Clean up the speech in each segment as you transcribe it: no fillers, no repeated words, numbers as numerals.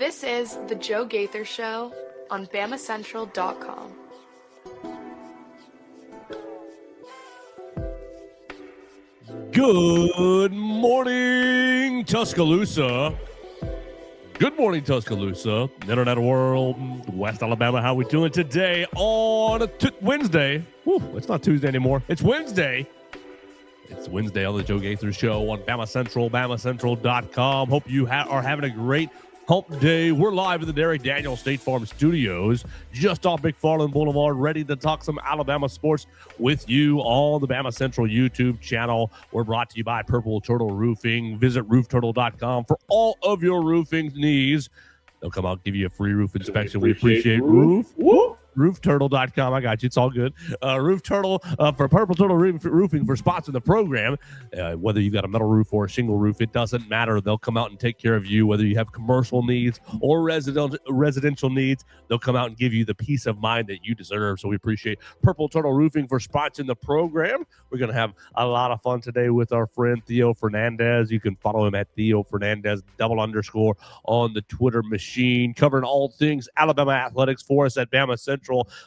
This is The Joe Gaither Show on BamaCentral.com. Good morning, Tuscaloosa. Good morning, Tuscaloosa. Internet world, West Alabama. How we doing today on Wednesday? Whew, it's not Tuesday anymore. It's Wednesday. It's Wednesday on the Joe Gaither Show on Bama Central, BamaCentral.com. Hope you are having a great hump day. We're live in the Derek Daniels State Farm Studios, just off McFarland Boulevard, ready to talk some Alabama sports with you on the Bama Central YouTube channel. We're brought to you by Purple Turtle Roofing. Visit roofturtle.com for all of your roofing needs. They'll come out and give you a free roof inspection. We appreciate roof. Woo! roofturtle.com. I got you. It's all good. Roof Turtle for Purple Turtle Roofing for spots in the program. Whether you've got a metal roof or a shingle roof, it doesn't matter. They'll come out and take care of you. Whether you have commercial needs or residential needs, they'll come out and give you the peace of mind that you deserve. So we appreciate Purple Turtle Roofing for spots in the program. We're going to have a lot of fun today with our friend Theo Fernandez. You can follow him at Theo Fernandez __ on the Twitter machine, covering all things Alabama athletics for us at Bama Central.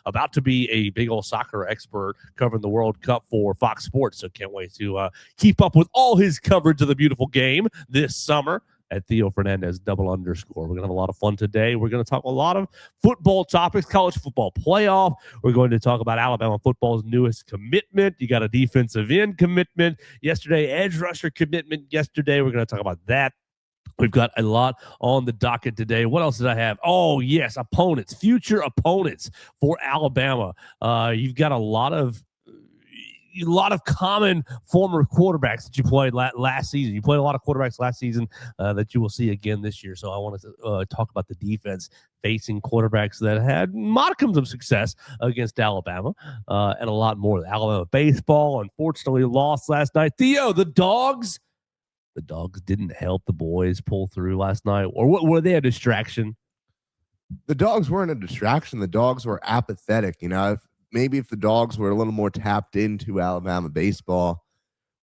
About to be a big old soccer expert covering the World Cup for Fox Sports. So can't wait to keep up with all his coverage of the beautiful game this summer at Theo Fernandez _. We're going to have a lot of fun today. We're going to talk a lot of football topics, college football playoff. We're going to talk about Alabama football's newest commitment. You got a defensive end commitment yesterday, edge rusher commitment yesterday. We're going to talk about that. We've got a lot on the docket today. What else did I have? Oh, yes, opponents, future opponents for Alabama. You've got a lot of common former quarterbacks that you played last season. You played a lot of quarterbacks last season that you will see again this year. So I wanted to talk about the defense facing quarterbacks that had modicums of success against Alabama and a lot more. Alabama baseball, unfortunately, lost last night. Theo, the Dogs didn't help the boys pull through last night. Or were they a distraction? The Dogs weren't a distraction. The Dogs were apathetic. You know, if the Dogs were a little more tapped into Alabama baseball,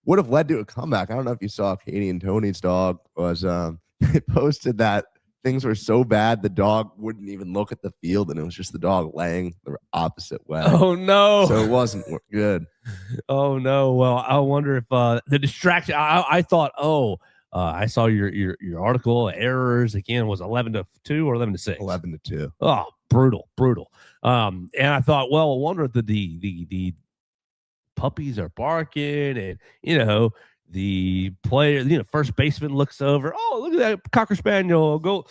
would have led to a comeback. I don't know if you saw Katie and Tony's dog was it posted that things were so bad the dog wouldn't even look at the field, and it was just the dog laying the opposite way. Oh no! So it wasn't good. Oh no! Well, I wonder if the distraction. I thought, I saw your article. Errors again was 11-2 or 11-6. 11-2. Oh, brutal. And I thought, well, I wonder if the puppies are barking, and the player, first baseman looks over. Oh, look at that Cocker Spaniel, Golden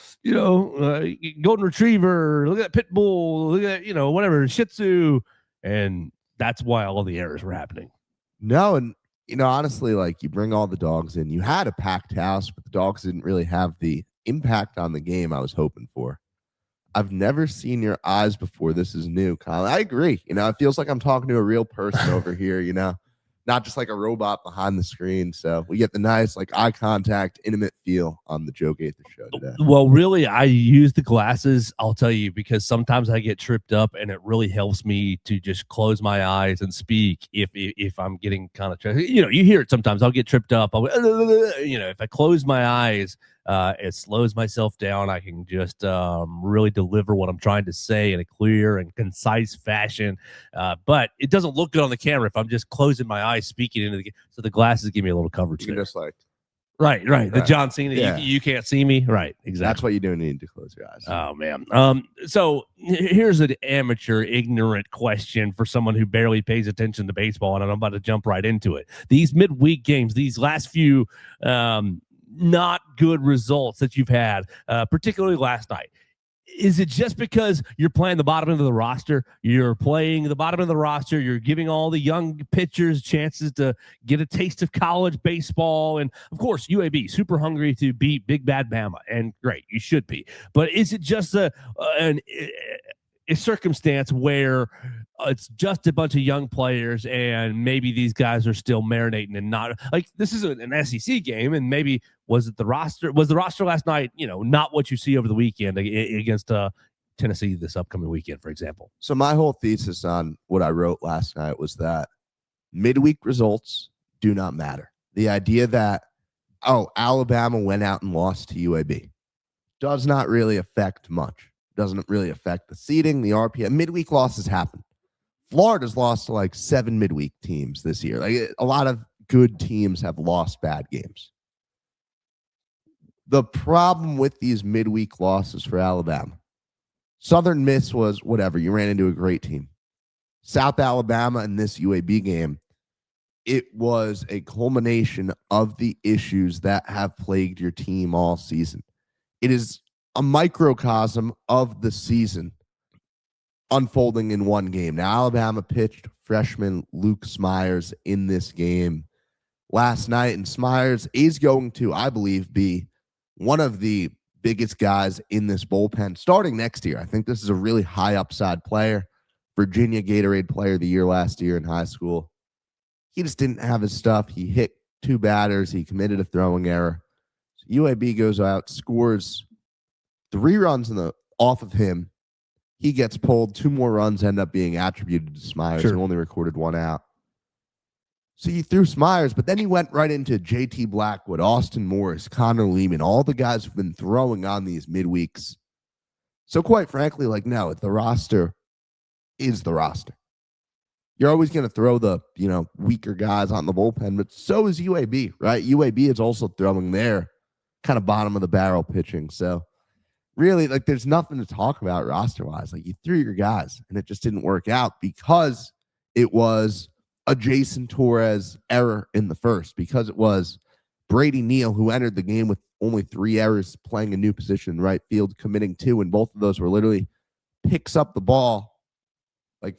Retriever. Look at that Pit Bull. Look at that, whatever, Shih Tzu. And that's why all the errors were happening. No, and, honestly, like, you bring all the dogs in. You had a packed house, but the Dogs didn't really have the impact on the game I was hoping for. I've never seen your eyes before. This is new, Colin. I agree. It feels like I'm talking to a real person over here, not just like a robot behind the screen. So we get the nice, like, eye contact, intimate feel on the Joe Gaither Show today. Well, really, I use the glasses, I'll tell you, because sometimes I get tripped up, and it really helps me to just close my eyes and speak if I'm getting kind of, you hear it sometimes. I'll get tripped up. If I close my eyes, it slows myself down. I can just really deliver what I'm trying to say in a clear and concise fashion. But it doesn't look good on the camera if I'm just closing my eyes, speaking into the. So the glasses give me a little coverage. You can just like. Right. The John Cena. Yeah. You can't see me. Right. Exactly. That's what you do need to close your eyes. Oh man. So here's an amateur, ignorant question for someone who barely pays attention to baseball, and I'm about to jump right into it. These midweek games, these last few. Not good results that you've had, particularly last night. Is it just because you're playing the bottom end of the roster? You're playing the bottom end of the roster. You're giving all the young pitchers chances to get a taste of college baseball. And, of course, UAB, super hungry to beat Big Bad Bama. And great, you should be. But is it just a circumstance where it's just a bunch of young players and maybe these guys are still marinating and not like this is an SEC game, and maybe was the roster last night, not what you see over the weekend against Tennessee this upcoming weekend, for example? So my whole thesis on what I wrote last night was that midweek results do not matter. The idea that, Alabama went out and lost to UAB. does not really affect much. Doesn't really affect the seeding, the RPM. Midweek losses happen. Florida's lost to like 7 midweek teams this year. Like a lot of good teams have lost bad games. The problem with these midweek losses for Alabama, Southern Miss was whatever. You ran into a great team. South Alabama in this UAB game, it was a culmination of the issues that have plagued your team all season. It is a microcosm of the season unfolding in one game. Now, Alabama pitched freshman Luke Smyers in this game last night, and Smyers is going to, I believe, be one of the biggest guys in this bullpen starting next year. I think this is a really high upside player. Virginia Gatorade Player of the Year last year in high school. He just didn't have his stuff. He hit 2 batters. He committed a throwing error. So UAB goes out, scores 3 runs off of him. He gets pulled. 2 more runs end up being attributed to Smyers, who only recorded 1 out. So he threw Smyers, but then he went right into JT Blackwood, Austin Morris, Connor Lehman, all the guys who've been throwing on these midweeks. So quite frankly, no, the roster is the roster. You're always going to throw the, weaker guys on the bullpen, but so is UAB, right? UAB is also throwing their kind of bottom of the barrel pitching. So really, there's nothing to talk about roster-wise. You threw your guys, and it just didn't work out because it was a Jason Torres error in the first, because it was Brady Neal who entered the game with only 3 errors, playing a new position in right field, committing 2, and both of those were literally picks up the ball,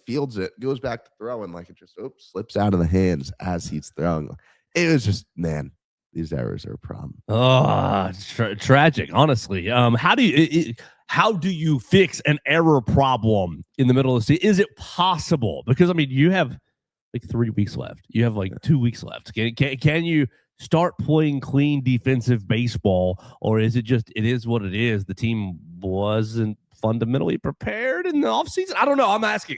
fields it, goes back to throwing, it just slips out of the hands as he's throwing. It was just, man, these errors are a problem. Oh, tragic, honestly. How do you fix an error problem in the middle of the season? Is it possible? Because you have 3 weeks left. You have 2 weeks left. Can you start playing clean defensive baseball, or is it just it is what it is? The team wasn't fundamentally prepared in the offseason? I don't know. I'm asking.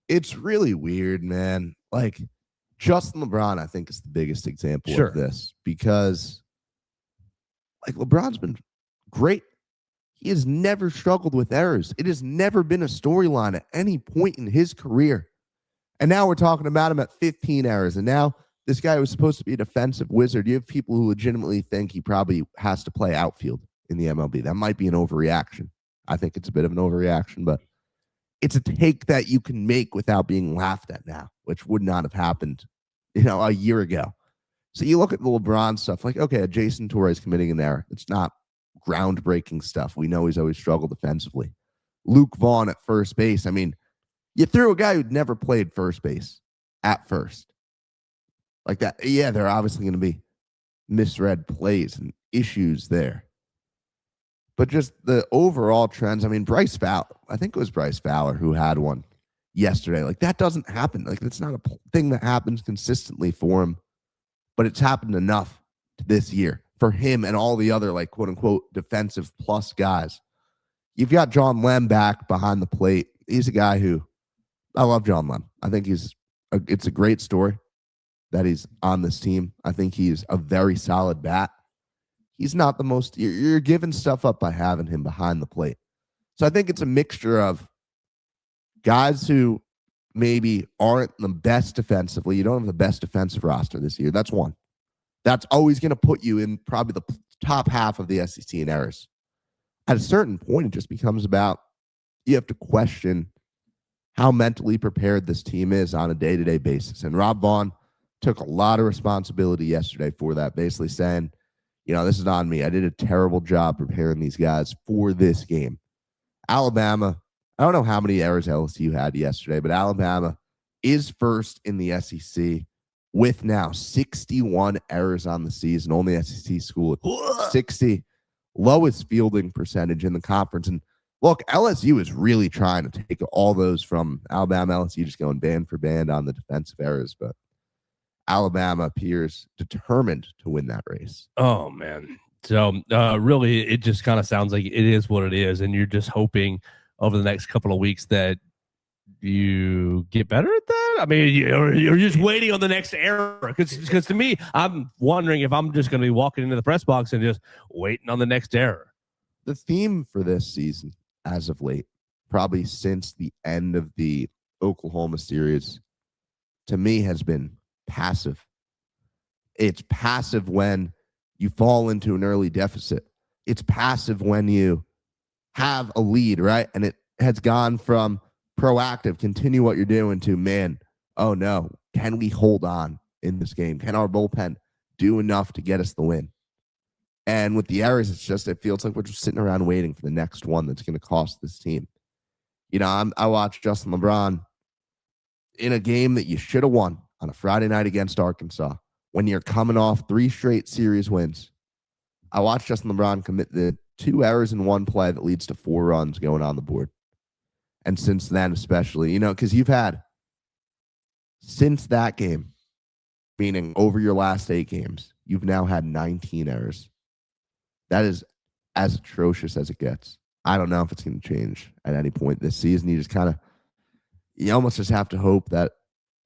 It's really weird, man. Justin LeBron, I think, is the biggest example of this, because LeBron's been great. He has never struggled with errors. It has never been a storyline at any point in his career. And now we're talking about him at 15 errors. And now this guy was supposed to be a defensive wizard. You have people who legitimately think he probably has to play outfield in the MLB. That might be an overreaction. I think it's a bit of an overreaction, but it's a take that you can make without being laughed at now, which would not have happened, a year ago. So you look at the LeBron stuff, okay, Jason Torres committing an error. It's not groundbreaking stuff. We know he's always struggled defensively. Luke Vaughn at first base. You threw a guy who'd never played first base at first. That. Yeah, there are obviously going to be misread plays and issues there. But just the overall trends, Bryce Fowler, I think it was Bryce Fowler who had one yesterday. That doesn't happen. That's not a thing that happens consistently for him, but it's happened enough this year for him and all the other, quote unquote, defensive plus guys. You've got John Lem back behind the plate. He's a guy who, I love John Lem. I think it's a great story that he's on this team. I think he's a very solid bat. He's not the most, you're giving stuff up by having him behind the plate. So I think it's a mixture of guys who maybe aren't the best defensively. You don't have the best defensive roster this year. That's one. That's always going to put you in probably the top half of the SEC in errors. At a certain point, it just becomes about, you have to question how mentally prepared this team is on a day-to-day basis. And Rob Vaughn took a lot of responsibility yesterday for that, basically saying, this is on me. I did a terrible job preparing these guys for this game. Alabama, I don't know how many errors LSU had yesterday, but Alabama is first in the SEC with now 61 errors on the season. Only SEC school with 60. Lowest fielding percentage in the conference. And look, LSU is really trying to take all those from Alabama. LSU just going band for band on the defensive errors, but Alabama appears determined to win that race. Oh, man. So really, it just kind of sounds like it is what it is, and you're just hoping over the next couple of weeks that you get better at that. You're just waiting on the next error, because to me, I'm wondering if I'm just going to be walking into the press box and just waiting on the next error. the theme for this season as of late, probably since the end of the Oklahoma series, to me has been passive. It's passive when you fall into an early deficit. It's passive when you have a lead, right? And it has gone from proactive, continue what you're doing, to, man, oh no, can we hold on in this game? Can our bullpen do enough to get us the win? And with the errors, it feels like we're just sitting around waiting for the next one that's going to cost this team. I watched Justin LeBron in a game that you should have won on a Friday night against Arkansas when you're coming off 3 straight series wins. I watched Justin LeBron commit the 2 errors in one play that leads to 4 runs going on the board. And since then, especially, because you've had, since that game, meaning over your last 8 games, you've now had 19 errors. That is as atrocious as it gets. I don't know if it's going to change at any point this season. You almost just have to hope that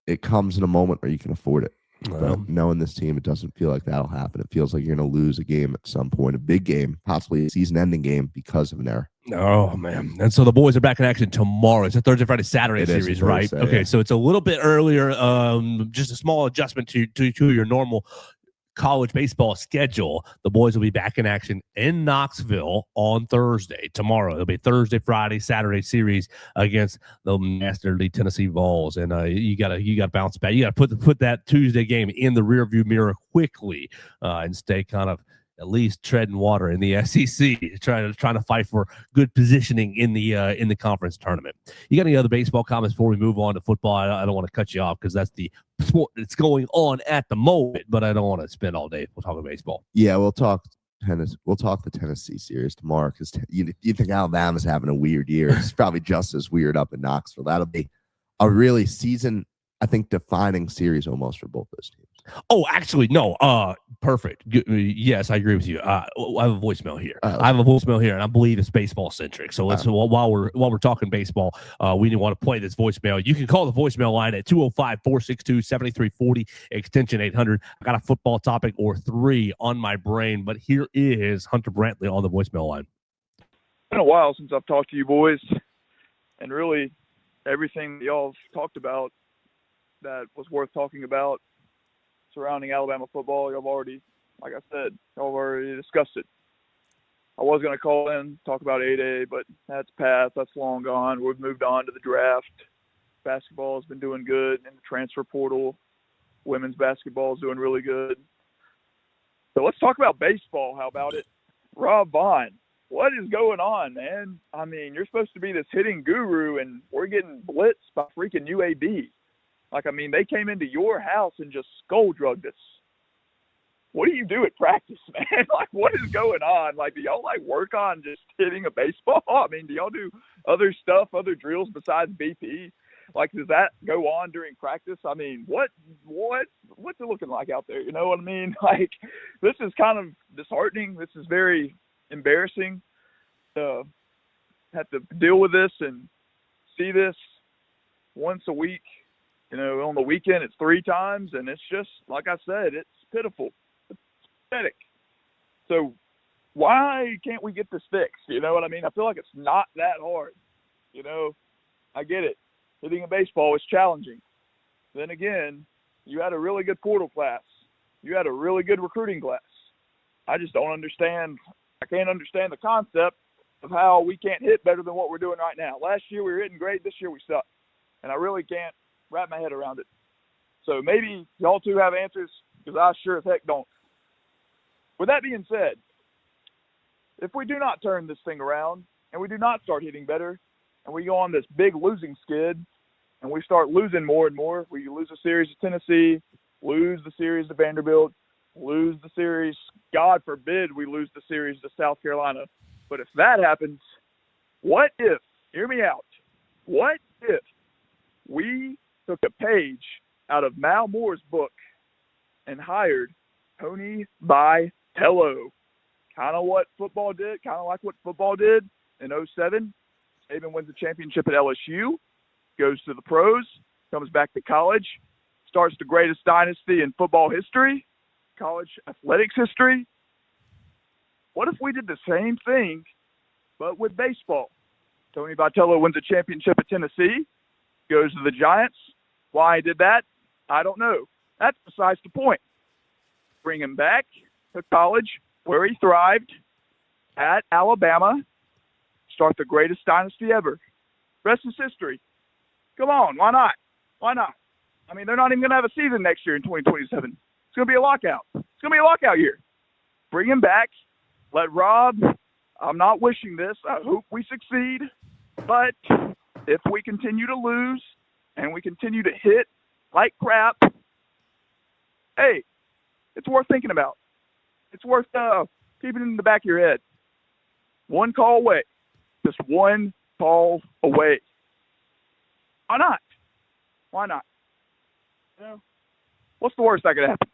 it comes in a moment where you can afford it. But knowing this team, it doesn't feel like that'll happen. It feels like you're going to lose a game at some point, a big game, possibly a season-ending game because of an error. Oh, man. And so the boys are back in action tomorrow. It's a Thursday, Friday, Saturday series, right? Okay, yeah. So it's a little bit earlier, just a small adjustment to your normal college baseball schedule. The boys will be back in action in Knoxville on Thursday. Tomorrow, it'll be Thursday, Friday, Saturday series against the masterly Tennessee Vols, and you gotta bounce back. You gotta put that Tuesday game in the rearview mirror quickly and stay kind of at least treading water in the SEC, trying to fight for good positioning in the conference tournament. You got any other baseball comments before we move on to football? I don't want to cut you off because that's the sport that's going on at the moment, but I don't want to spend all day talking baseball. Yeah, we'll talk tennis. We'll talk the Tennessee series tomorrow because you think Alabama's having a weird year. It's probably just as weird up in Knoxville. That'll be a really season, I think, defining series almost for both those teams. Oh, actually, no. Perfect. Yes, I agree with you. I have a voicemail here. And I believe it's baseball centric. So let's while we're talking baseball, we want to play this voicemail. You can call the voicemail line at 205-462-7340, extension 800. I got a football topic or 3 on my brain, but here is Hunter Brantley on the voicemail line. It's been a while since I've talked to you boys, and really everything that y'all have talked about that was worth talking about surrounding Alabama football, y'all have already, like I said, y'all have already discussed it. I was going to call in, talk about 8A, but that's past. That's long gone. We've moved on to the draft. Basketball has been doing good in the transfer portal. Women's basketball is doing really good. So let's talk about baseball. How about it? Rob Vaughn, what is going on, man? I mean, you're supposed to be this hitting guru, and we're getting blitzed by freaking UAB. They came into your house and just skull drugged us. What do you do at practice, man? What is going on? Do y'all, work on just hitting a baseball? Do y'all do other stuff, other drills besides BP? Does that go on during practice? What's it looking like out there? You know what I mean? This is kind of disheartening. This is very embarrassing to have to deal with this and see this once a week. On the weekend it's 3 times, and it's just, like I said, it's pitiful. It's pathetic. So why can't we get this fixed? You know what I mean? I feel like it's not that hard. I get it. Hitting a baseball is challenging. Then again, you had a really good portal class. You had a really good recruiting class. I just don't understand. I can't understand the concept of how we can't hit better than what we're doing right now. Last year we were hitting great. This year we suck. And I really can't wrap my head around it. So maybe y'all two have answers, because I sure as heck don't. With that being said, if we do not turn this thing around and we do not start hitting better and we go on this big losing skid and we start losing more and more, we lose a series to Tennessee, lose the series to Vanderbilt, lose the series, God forbid we lose the series to South Carolina. But if that happens, what if, hear me out, what if we took a page out of Mal Moore's book and hired Tony Vitello? Kind of what football did, kind of like what football did in 2007. Saban wins the championship at LSU, goes to the pros, comes back to college, starts the greatest dynasty in football history, college athletics history. What if we did the same thing But with baseball, Tony Vitello wins a championship at Tennessee, goes to the Giants. Why he did that, I don't know. That's besides the point. Bring him back to college where he thrived at Alabama, start the greatest dynasty ever. Rest is history. Come on, why not? Why not? I mean, they're not even going to have a season next year in 2027. It's going to be a lockout. It's going to be a lockout year. Bring him back. Let Rob, I'm not wishing this. I hope we succeed. But if we continue to lose and we continue to hit like crap, hey, it's worth thinking about. It's worth keeping it in the back of your head. One call away. Just one call away. Why not? Why not? You know, what's the worst that could happen?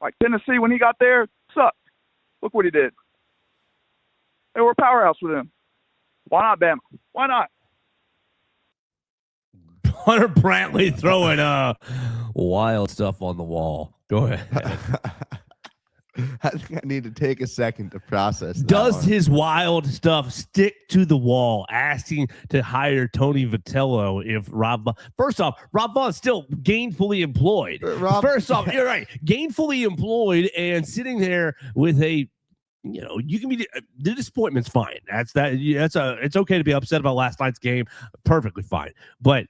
Like Tennessee, when he got there, sucked. Look what he did. They were a powerhouse with him. Why not Bama? Why not? Hunter Brantley throwing wild stuff on the wall. Go ahead. I think I need to take a second to process that Does one. his wild stuff stick to the wall? Asking to hire Tony Vitello if first off, Rob Vaughn's still gainfully employed. First off, you're right, gainfully employed and sitting there with a, you can be the disappointment's fine. It's okay to be upset about last night's game, perfectly fine. But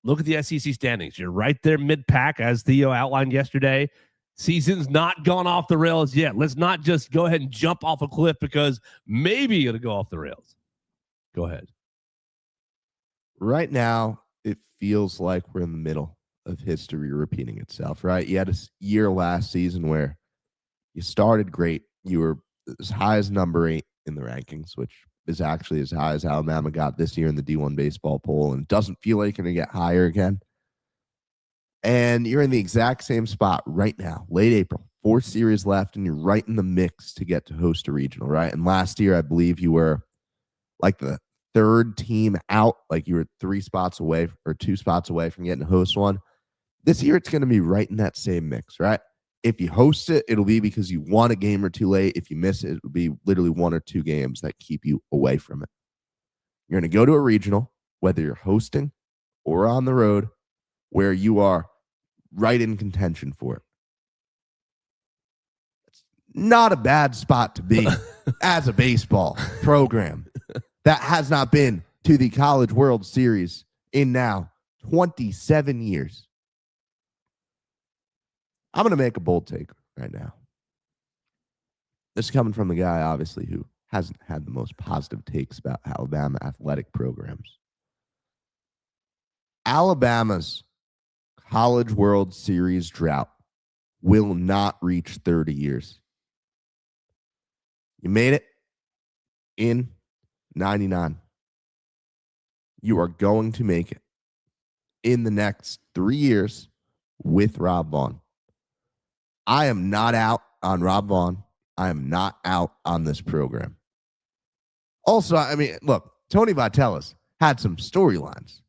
look at the SEC standings. You're right there mid-pack, as Theo outlined yesterday. Season's not gone off the rails yet. Let's not just go ahead and jump off a cliff because maybe it'll go off the rails. Go ahead. Right now, it feels like we're in the middle of history repeating itself, right? You had a year last season where you started great. You were as high as number 8 in the rankings, which is actually as high as Alabama got this year in the D1 baseball poll, and doesn't feel like you're going to get higher again. And you're in the exact same spot right now, late April, 4 series left, and you're right in the mix to get to host a regional, right? And last year, I believe you were like the 3rd team out, like you were 3 spots away or 2 spots away from getting to host one. This year, it's going to be right in that same mix, right? If you host it, it'll be because you won a game or 2 late. If you miss it, it'll be literally 1 or 2 games that keep you away from it. You're going to go to a regional, whether you're hosting or on the road, where you are right in contention for it. It's not a bad spot to be as a baseball program that has not been to the College World Series in now 27 years. I'm going to make a bold take right now. This is coming from the guy, obviously, who hasn't had the most positive takes about Alabama athletic programs. Alabama's College World Series drought will not reach 30 years. You made it in 99. You are going to make it in the next 3 years with Rob Vaughn. I am not out on Rob Vaughn. I am not out on this program. Also, I mean, look, Tony Vitello's had some storylines.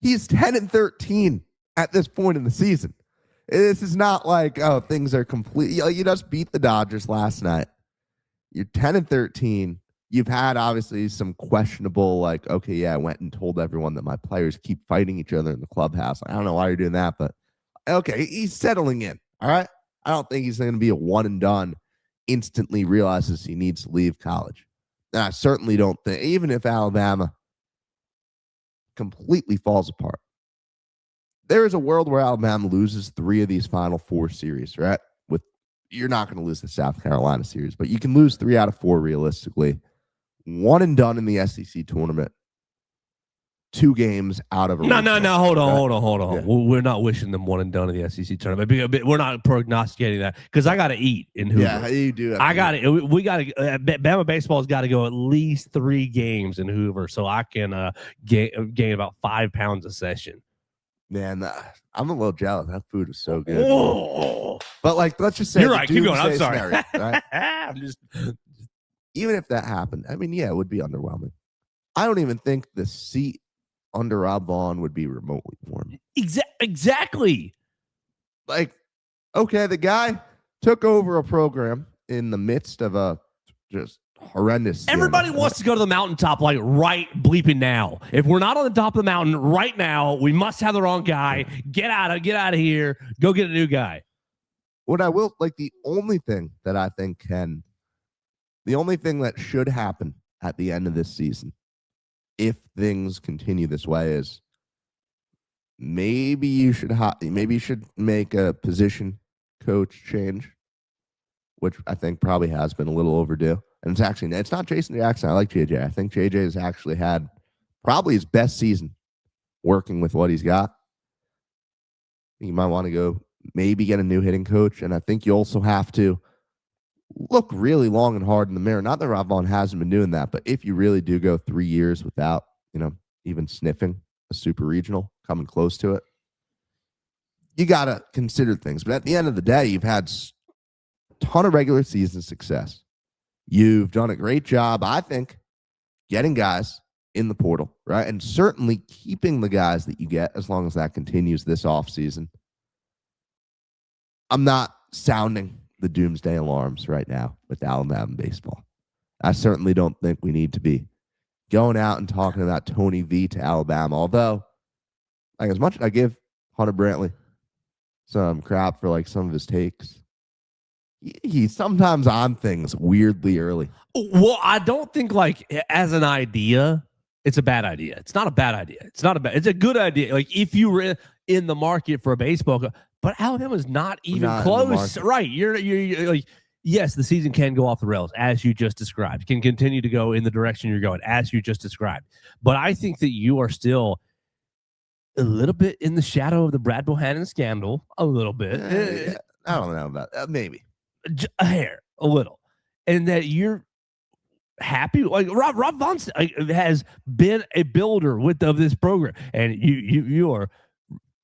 He's 10-13 at this point in the season. This is not like, oh, things are complete. You just beat the Dodgers last night. You're 10-13. You've had, obviously, some questionable, like, okay, yeah, I went and told everyone that my players keep fighting each other in the clubhouse. I don't know why you're doing that, but okay, he's settling in, all right? I don't think he's going to be a one and done, instantly realizes he needs to leave college. And I certainly don't think, even if Alabama completely falls apart, there is a world where Alabama loses 3 of these final 4 series, right? You're not going to lose the South Carolina series, but you can lose 3 out of 4 realistically. One and done in the SEC tournament. 2 games out of a No. Hold on. Yeah. We're not wishing them one and done in the SEC tournament. We're not prognosticating that because I got to eat in Hoover. Yeah, you do. I got it. We got to. Bama baseball's got to go at least 3 games in Hoover so I can gain about 5 pounds a session. Man, I'm a little jealous. That food is so good. Oh. But like, let's just say You're right. Keep going. I'm sorry. Scenario, right? I'm just. Even if that happened, I mean, yeah, it would be underwhelming. I don't even think the seat under Rob Vaughn would be remotely warm. Exactly. Like, okay, the guy took over a program in the midst of a just horrendous. Everybody wants to go to the mountaintop like right bleeping now. If we're not on the top of the mountain right now, we must have the wrong guy. Get out of here. Go get a new guy. What I will like, the only thing that should happen at the end of this season, if things continue this way, is maybe you should make a position coach change, which I think probably has been a little overdue. And it's not Jason Jackson. I like JJ. I think JJ has actually had probably his best season working with what he's got. You might want to go maybe get a new hitting coach. And I think you also have to look really long and hard in the mirror. Not that Rob Vaughn hasn't been doing that, but if you really do go 3 years without, even sniffing a super regional, coming close to it, you got to consider things. But at the end of the day, you've had a ton of regular season success. You've done a great job, I think, getting guys in the portal, right? And certainly keeping the guys that you get as long as that continues this offseason. I'm not sounding the doomsday alarms right now with Alabama baseball. I certainly don't think we need to be going out and talking about Tony V to Alabama, although like as much as I give Hunter Brantley some crap for like some of his takes, he's sometimes on things weirdly early. Well, I don't think like as an idea, it's a bad idea. It's not a bad idea. It's a good idea. Like if you were in the market for a baseball, but Alabama's not even close. Right. You're like, yes, the season can go off the rails as you just described, can continue to go in the direction you're going as you just described. But I think that you are still a little bit in the shadow of the Brad Bohannon scandal, a little bit. Yeah, I don't know about that. Maybe. A hair, a little, and that you're happy. Like Rob Vaughn has been a builder of this program, and you are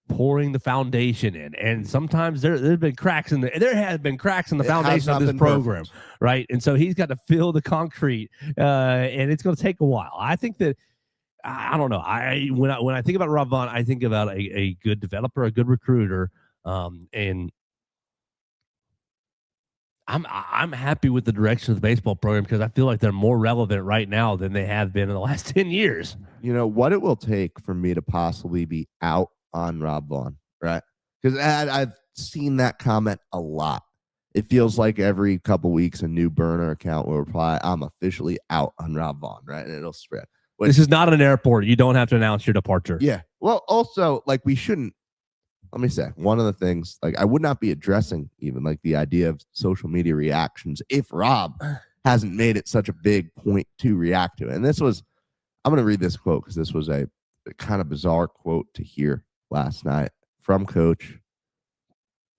pouring the foundation in. And sometimes there have been cracks in the foundation of this program, right? And so he's got to fill the concrete, and it's going to take a while. I think that I don't know. When I think about Rob Vaughn, I think about a good developer, a good recruiter, and I'm happy with the direction of the baseball program because I feel like they're more relevant right now than they have been in the last 10 years. You know what it will take for me to possibly be out on Rob Vaughn, right? Because I've seen that comment a lot. It feels like every couple weeks a new burner account will reply, "I'm officially out on Rob Vaughn," right? And it'll spread. This is not an airport. You don't have to announce your departure. Yeah. Well, also, like we shouldn't. Let me say, one of the things, like I would not be addressing even like the idea of social media reactions if Rob hasn't made it such a big point to react to it. And I'm going to read this quote because this was a kind of bizarre quote to hear last night from Coach.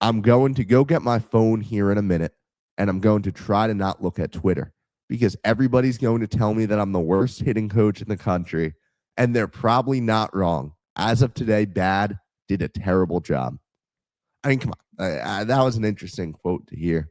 "I'm going to go get my phone here in a minute, and I'm going to try to not look at Twitter because everybody's going to tell me that I'm the worst hitting coach in the country, and they're probably not wrong. As of today, Bad did a terrible job." I mean, come on. That was an interesting quote to hear.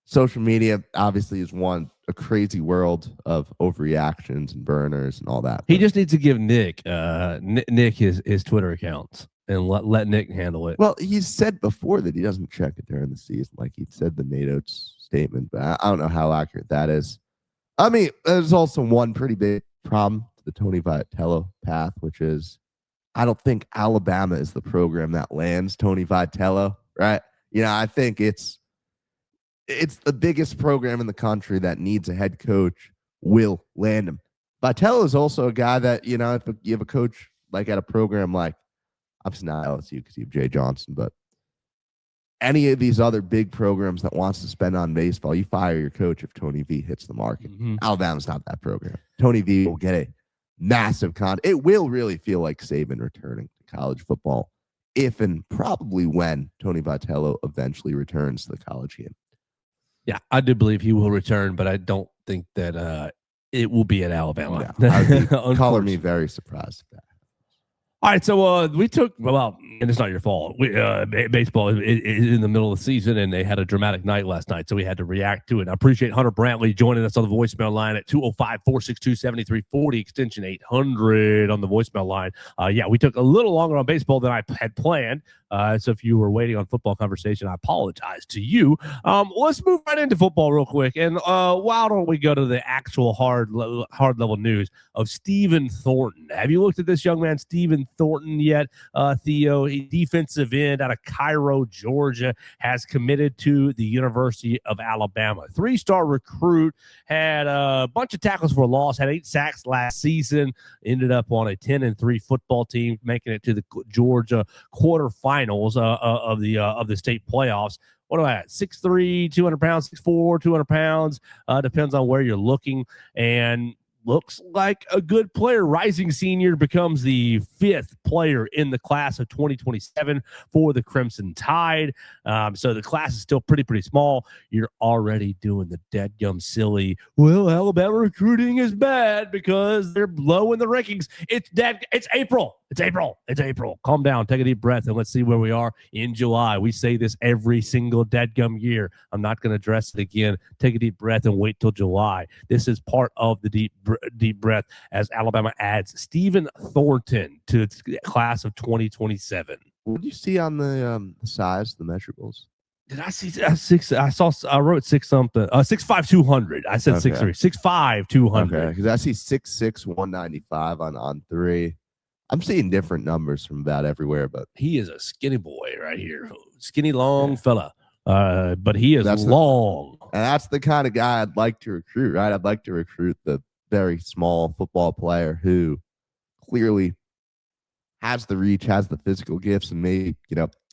Social media obviously is a crazy world of overreactions and burners and all that. He just needs to give Nick his Twitter accounts and let Nick handle it. Well, he's said before that he doesn't check it during the season, like he said the NATO statement, but I don't know how accurate that is. I mean, there's also one pretty big problem to the Tony Vitello path, which is I don't think Alabama is the program that lands Tony Vitello, right? I think it's the biggest program in the country that needs a head coach will land him. Vitello is also a guy that, if you have a coach like at a program like, obviously not LSU because you have Jay Johnson, but any of these other big programs that wants to spend on baseball, you fire your coach if Tony V hits the market. Mm-hmm. Alabama's not that program. Tony V will get a massive it will really feel like Saban returning to college football if and probably when Tony Vitello eventually returns to the college game. Yeah, I do believe he will return, but I don't think that it will be at Alabama. Yeah, color me very surprised at that. All right, so we took, and it's not your fault. Baseball is in the middle of the season, and they had a dramatic night last night, so we had to react to it. I appreciate Hunter Brantley joining us on the voicemail line at 205-462-7340, extension 800 on the voicemail line. We took a little longer on baseball than I had planned, So if you were waiting on football conversation, I apologize to you. Let's move right into football real quick. And why don't we go to the actual hard level news of Stephen Thornton? Have you looked at this young man, Stephen Thornton, yet? Theo, a defensive end out of Cairo, Georgia, has committed to the University of Alabama. 3-star recruit, had a bunch of tackles for loss, had 8 sacks last season, ended up on a 10-3 football team, making it to the Georgia quarterfinals of the state playoffs. What do I at? 6'3", 200 pounds, 6'4", 200 pounds. Depends on where you're looking. And looks like a good player. Rising senior, becomes the 5th player in the class of 2027 for the Crimson Tide. So the class is still pretty small. You're already doing the deadgum silly, well, Alabama recruiting is bad because they're low in the rankings. It's April. It's April. Calm down. Take a deep breath, and let's see where we are in July. We say this every single deadgum year. I'm not going to address it again. Take a deep breath and wait till July. This is part of the deep breath as Alabama adds Stephen Thornton to its class of 2027. What did you see on the size, the measurables? Did I see 6? I wrote 6 something. 6'5", 200. I said 6'3", 6'5", 200. Okay, because I see 6'6", 195 on 3. I'm seeing different numbers from about everywhere, but he is a skinny boy right here. Skinny, long fella. But he is long. And that's the kind of guy I'd like to recruit, right? I'd like to recruit the very small football player who clearly has the reach, has the physical gifts, and maybe,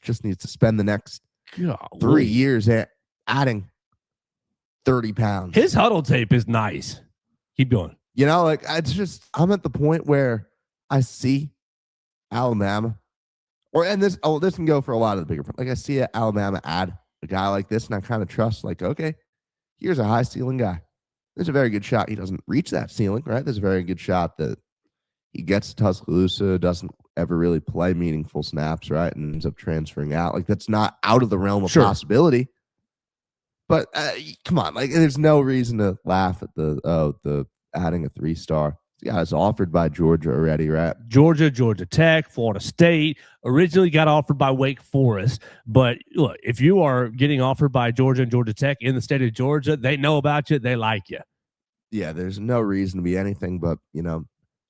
just needs to spend the next 3 years adding 30 pounds. His huddle tape is nice. Keep going. It's just, I'm at the point where I see Alabama, this can go for a lot of the bigger, like I see Alabama add a guy like this, and I kind of trust, like, okay, here's a high ceiling guy. There's a very good shot he doesn't reach that ceiling, right? There's a very good shot that he gets to Tuscaloosa, doesn't ever really play meaningful snaps, right, and ends up transferring out. Like, that's not out of the realm of possibility. But come on, like, there's no reason to laugh at the adding a 3-star. The guy's offered by Georgia already, right? Georgia Tech, Florida State. Originally got offered by Wake Forest. But look, if you are getting offered by Georgia and Georgia Tech in the state of Georgia, they know about you. They like you. Yeah, there's no reason to be anything but,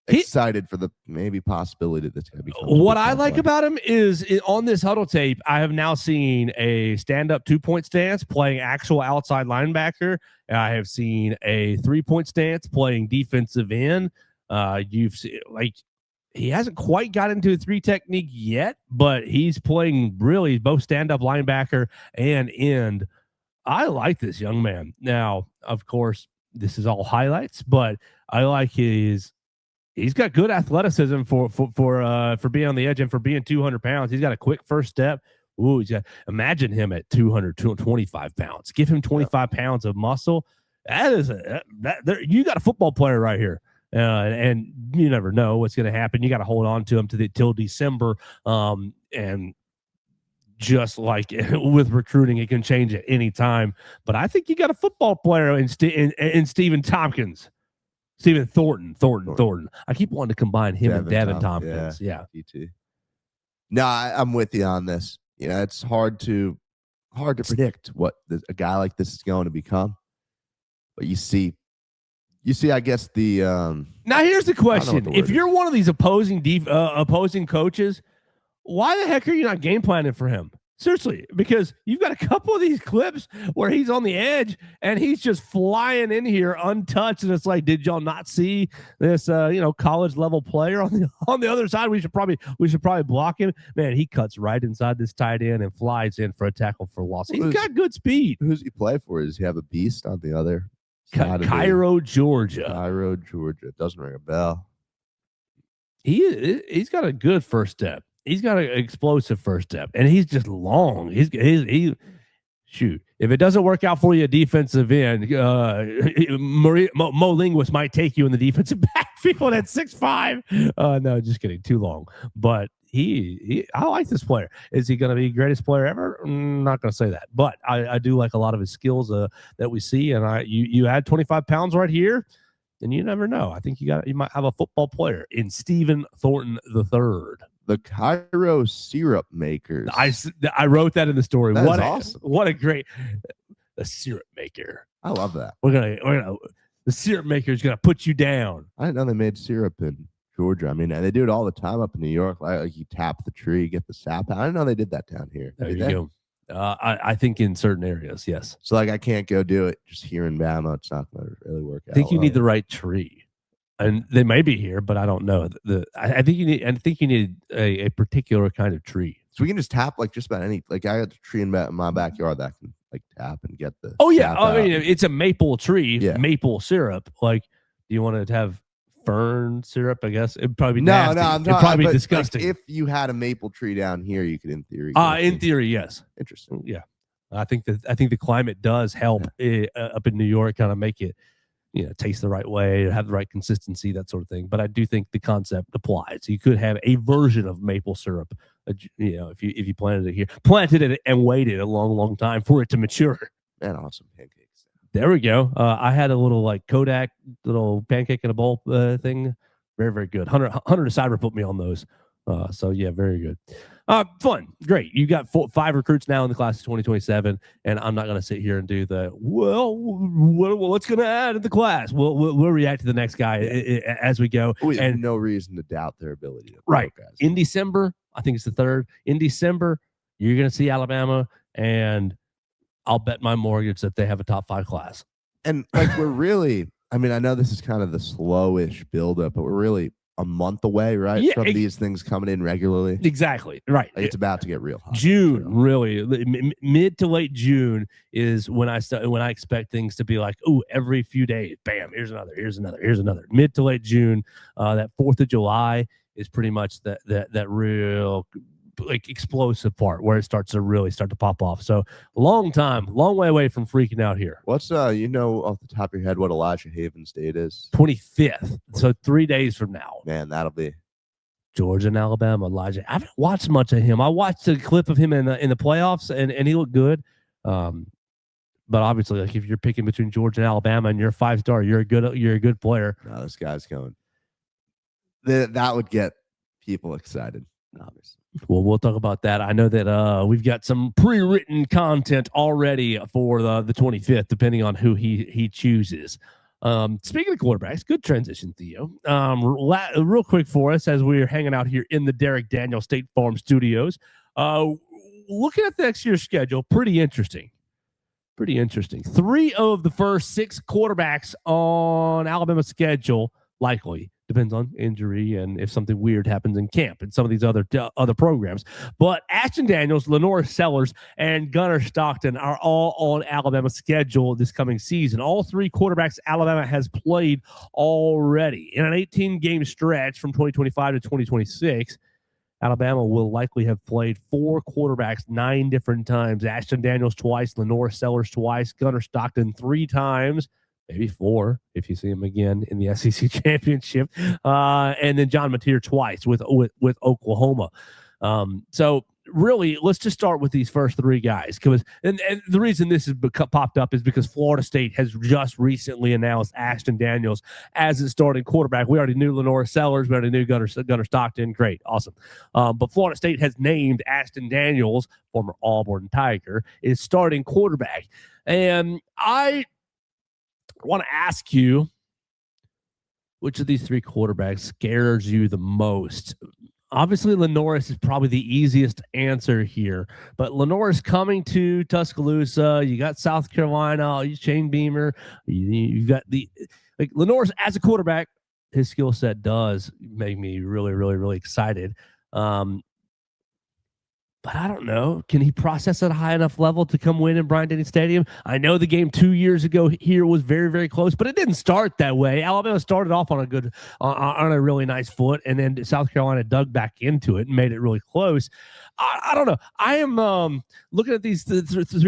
excited for the maybe possibility that's going to be. What I like about him is on this huddle tape, I have now seen a stand-up 2-point stance playing actual outside linebacker. I have seen a 3-point stance playing defensive end. You've seen, like, he hasn't quite got into a 3 technique yet, but he's playing really both stand-up linebacker and end. I like this young man. Now, of course, this is all highlights, but I like he's got good athleticism for being on the edge and for being 200 pounds. He's got a quick first step. Ooh, imagine him at 225 pounds. Give him 25 pounds of muscle. You got a football player right here. And you never know what's going to happen. You got to hold on to him till December. And just like with recruiting, it can change at any time. But I think you got a football player in Stephen Tompkins. Stephen Thornton. I keep wanting to combine him and Devin Tompkins. Yeah. No, I'm with you on this. It's hard to predict what a guy like this is going to become. But you see, I guess the now here's the question: if you're one of these opposing coaches, why the heck are you not game planning for him? Seriously, because you've got a couple of these clips where he's on the edge and he's just flying in here untouched, and it's like, did y'all not see this college level player on the other side? We should probably block him. Man, he cuts right inside this tight end and flies in for a tackle for loss. He's got good speed. Who's he play for? Does he have a beast on the other side? Cairo, Georgia. Cairo, Georgia. Doesn't ring a bell. He's got a good first step. He's got an explosive first step, and he's just long. Shoot. If it doesn't work out for you, defensive end, Mo Linguist might take you in the defensive backfield at 6'5". No, just kidding. Too long. But I like this player. Is he going to be the greatest player ever? I'm not going to say that. But I do like a lot of his skills that we see. And you add 25 pounds right here, then you never know. I think you might have a football player in Stephen Thornton III. the Cairo syrup makers. I wrote that in the story. That is awesome. What a great the syrup maker. I love that. The syrup maker is gonna put you down. I didn't know they made syrup in Georgia. I mean, they do it all the time up in New York. Like you tap the tree, get the sap out. I didn't know they did that down here. There you go. I think in certain areas, yes. So like I can't go do it just here in Bama. It's not going to really work out. I think you need the right tree, and they may be here, but I don't know. I think you need a particular kind of tree. So we can just tap like just about any. Like I got a tree in my backyard that I can like tap and get the. Oh yeah, I mean it's a maple tree, yeah. Maple syrup. Like, do you want to have fern syrup? I guess it'd probably be nasty. No, it'd probably be disgusting. Like, if you had a maple tree down here, you could in theory. In theory, yes. Interesting. Yeah, I think the climate does help up in New York, kind of make it, taste the right way, have the right consistency, that sort of thing. But I do think the concept applies. So you could have a version of maple syrup, if you planted it and waited a long, long time for it to mature. Man, awesome pancakes. There we go. I had a little like Kodak little pancake in a bowl thing. Very, very good. Hunter Cyber put me on those. So yeah, very good. Fun. Great. You got 5 recruits now in the class of 2027, and I'm not going to sit here and do what's going to add in the class. We'll react to the next guy as we go. We have no reason to doubt their ability. Right. In December, I think it's the 3rd. In December, you're going to see Alabama, and I'll bet my mortgage that they have a top 5 class. And like we're really, I mean, I know this is kind of the slowish buildup, but we're really a month away, right? Yeah, from these things coming in regularly. Exactly. Right. Like it's about to get real hot. June, really, mid to late June is when I expect things to be like, oh, every few days, bam, here's another. Mid to late June, that 4th of July is pretty much that real like explosive part where it starts to pop off. So long way away from freaking out here. What's off the top of your head what Elijah Haven's date is? 25th. So 3 days from now. Man, that'll be Georgia and Alabama. Elijah, I haven't watched much of him. I watched a clip of him in the playoffs, and he looked good. But obviously, like if you're picking between Georgia and Alabama and you're a 5-star, you're a good player. No, this guy's going. That would get people excited, obviously. Well, we'll talk about that. I know that we've got some pre-written content already for the 25th, depending on who he chooses. Speaking of quarterbacks, good transition, Theo. Real quick for us as we're hanging out here in the Derek Daniel State Farm Studios. Looking at the next year's schedule, pretty interesting. 3 of the first 6 quarterbacks on Alabama's schedule likely. Depends on injury and if something weird happens in camp and some of these other programs. But Ashton Daniels, Lenore Sellers, and Gunnar Stockton are all on Alabama's schedule this coming season. All 3 quarterbacks Alabama has played already. In an 18-game stretch from 2025 to 2026, Alabama will likely have played 4 quarterbacks 9 different times. Ashton Daniels twice, Lenore Sellers twice, Gunnar Stockton 3 times. Maybe 4 if you see him again in the SEC championship, and then John Mateer twice with Oklahoma. So really, let's just start with these first 3 guys, because and the reason this has popped up is because Florida State has just recently announced Ashton Daniels as its starting quarterback. We already knew Lenore Sellers, we already knew Gunnar Stockton. Great, awesome. But Florida State has named Ashton Daniels, former Auburn Tiger, is starting quarterback, and I want to ask you, which of these 3 quarterbacks scares you the most? Obviously, Lenoris is probably the easiest answer here, but Lenoris coming to Tuscaloosa. You got South Carolina, you Shane Beamer. You've got Lenoris as a quarterback. His skill set does make me really, really, really excited. But I don't know. Can he process at a high enough level to come win in Bryant-Denny Stadium? I know the game 2 years ago here was very, very close, but it didn't start that way. Alabama started off on a really nice foot, and then South Carolina dug back into it and made it really close. I don't know. I am looking at these 3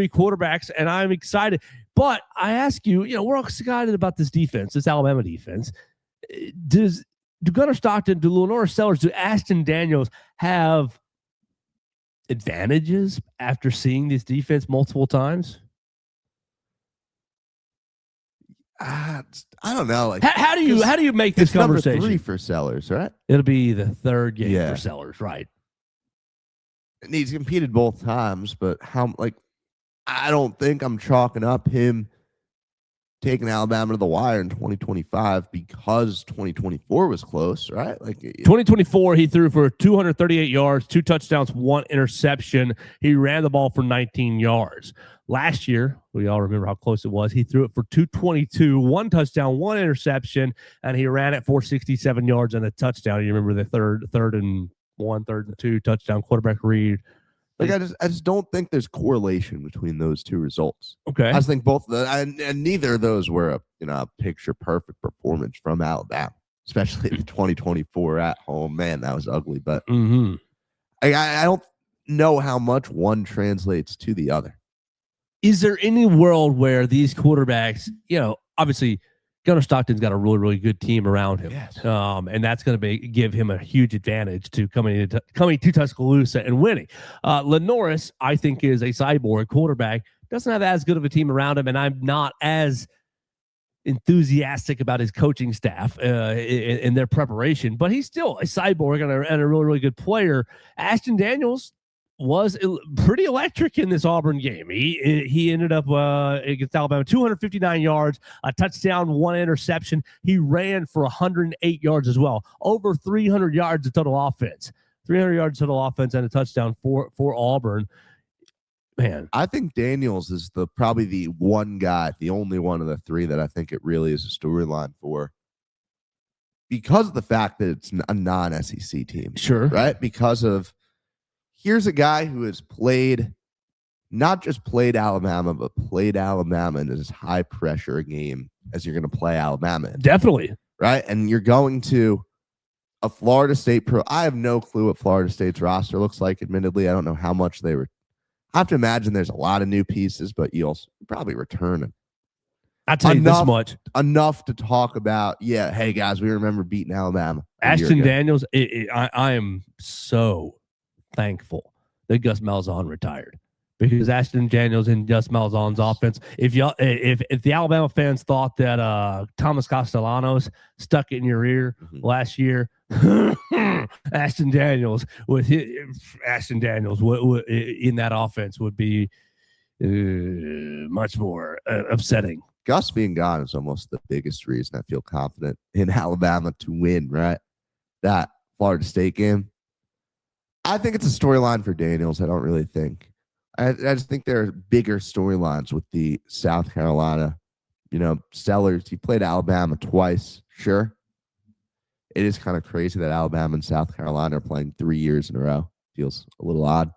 quarterbacks, and I'm excited. But I ask you, we're all excited about this defense, this Alabama defense. Do Gunnar Stockton, do Lenore Sellers, do Ashton Daniels have advantages after seeing this defense multiple times? I don't know. Like, How do you make this it's number conversation? 3 for Sellers, right? It'll be the third game Yeah. for Sellers, right? And he's competed both times, but I don't think I'm chalking up him taking Alabama to the wire in 2025 because 2024 was close, right? Like 2024, he threw for 238 yards, 2 touchdowns, 1 interception. He ran the ball for 19 yards. Last year, we all remember how close it was. He threw it for 222, 1 touchdown, 1 interception, and he ran it for 67 yards and a touchdown. You remember the third and 1, 3rd and 2 touchdown quarterback read. Like I just don't think there's correlation between those 2 results. Okay. I just think both and neither of those were a picture perfect performance from Alabama, especially in 2024 at home. Man, that was ugly. But I don't know how much one translates to the other. Is there any world where these quarterbacks, obviously Gunnar Stockton's got a really, really good team around him. Yes. And that's going to give him a huge advantage to coming to Tuscaloosa and winning. Lenoris, I think, is a cyborg quarterback, doesn't have as good of a team around him, and I'm not as enthusiastic about his coaching staff in their preparation, but he's still a cyborg and a really, really good player. Ashton Daniels was pretty electric in this Auburn game. He ended up against Alabama 259 yards, a touchdown, 1 interception. He ran for 108 yards as well, over 300 yards of total offense. 300 yards total offense and a touchdown for Auburn. Man, I think Daniels is probably the one guy, the only one of the 3 that I think it really is a storyline for, because of the fact that it's a non-SEC team. Sure. Right? Because of here's a guy who has not just played Alabama, but played Alabama in as high pressure a game as you're going to play Alabama in. Definitely. Right? And you're going to a Florida State pro. I have no clue what Florida State's roster looks like, admittedly. I don't know how much they were. I have to imagine there's a lot of new pieces, but you'll probably return it. I'll tell you this much. Enough to talk about, hey, guys, we remember beating Alabama. Ashton Daniels, I am so thankful that Gus Malzahn retired, because Ashton Daniels and Gus Malzahn's offense. If the Alabama fans thought that Thomas Castellanos stuck it in your ear last year, Ashton Daniels in that offense would be much more upsetting. Gus being gone is almost the biggest reason I feel confident in Alabama to win, right? That Florida State game. I think it's a storyline for Daniels. I don't really think. I just think there are bigger storylines with the South Carolina, Sellers. He played Alabama twice, sure. It is kind of crazy that Alabama and South Carolina are playing 3 years in a row. Feels a little odd.